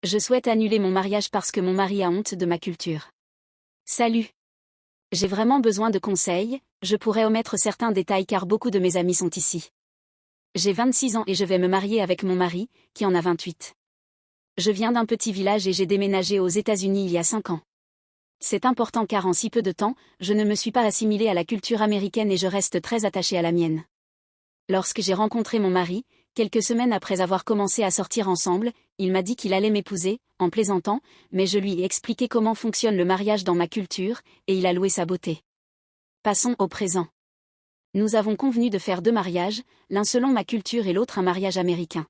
Je souhaite annuler mon mariage parce que mon mari a honte de ma culture. Salut. J'ai vraiment besoin de conseils, je pourrais omettre certains détails car beaucoup de mes amis sont ici. J'ai 26 ans et je vais me marier avec mon mari, qui en a 28. Je viens d'un petit village et j'ai déménagé aux États-Unis il y a 5 ans. C'est important car en si peu de temps, je ne me suis pas assimilée à la culture américaine et je reste très attachée à la mienne. Lorsque j'ai rencontré mon mari, quelques semaines après avoir commencé à sortir ensemble, il m'a dit qu'il allait m'épouser, en plaisantant, mais je lui ai expliqué comment fonctionne le mariage dans ma culture, et il a loué sa beauté. Passons au présent. Nous avons convenu de faire 2 mariages, l'un selon ma culture et l'autre un mariage américain.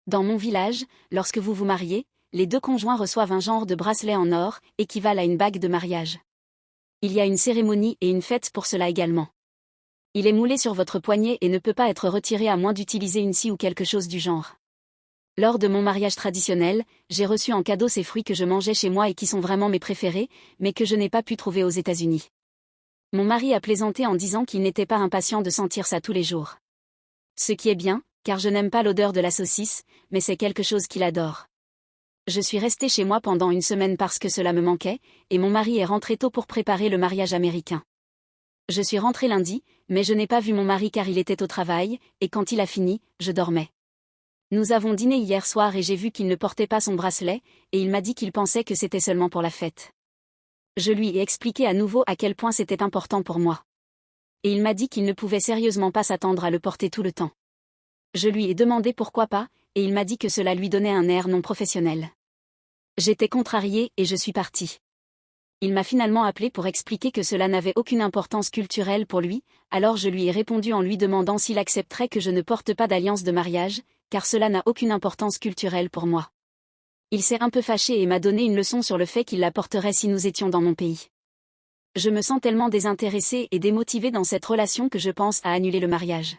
Dans mon village, lorsque vous vous mariez, les 2 conjoints reçoivent un genre de bracelet en or, équivalent à une bague de mariage. Il y a une cérémonie et une fête pour cela également. Il est moulé sur votre poignet et ne peut pas être retiré à moins d'utiliser une scie ou quelque chose du genre. Lors de mon mariage traditionnel, j'ai reçu en cadeau ces fruits que je mangeais chez moi et qui sont vraiment mes préférés, mais que je n'ai pas pu trouver aux États-Unis. Mon mari a plaisanté en disant qu'il n'était pas impatient de sentir ça tous les jours. Ce qui est bien, car je n'aime pas l'odeur de la saucisse, mais c'est quelque chose qu'il adore. Je suis restée chez moi pendant une semaine parce que cela me manquait, et mon mari est rentré tôt pour préparer le mariage américain. Je suis rentrée lundi, mais je n'ai pas vu mon mari car il était au travail, et quand il a fini, je dormais. Nous avons dîné hier soir et j'ai vu qu'il ne portait pas son bracelet, et il m'a dit qu'il pensait que c'était seulement pour la fête. Je lui ai expliqué à nouveau à quel point c'était important pour moi. Et il m'a dit qu'il ne pouvait sérieusement pas s'attendre à le porter tout le temps. Je lui ai demandé pourquoi pas, et il m'a dit que cela lui donnait un air non professionnel. J'étais contrariée et je suis partie. Il m'a finalement appelé pour expliquer que cela n'avait aucune importance culturelle pour lui, alors je lui ai répondu en lui demandant s'il accepterait que je ne porte pas d'alliance de mariage, car cela n'a aucune importance culturelle pour moi. Il s'est un peu fâché et m'a donné une leçon sur le fait qu'il la porterait si nous étions dans mon pays. Je me sens tellement désintéressée et démotivée dans cette relation que je pense à annuler le mariage.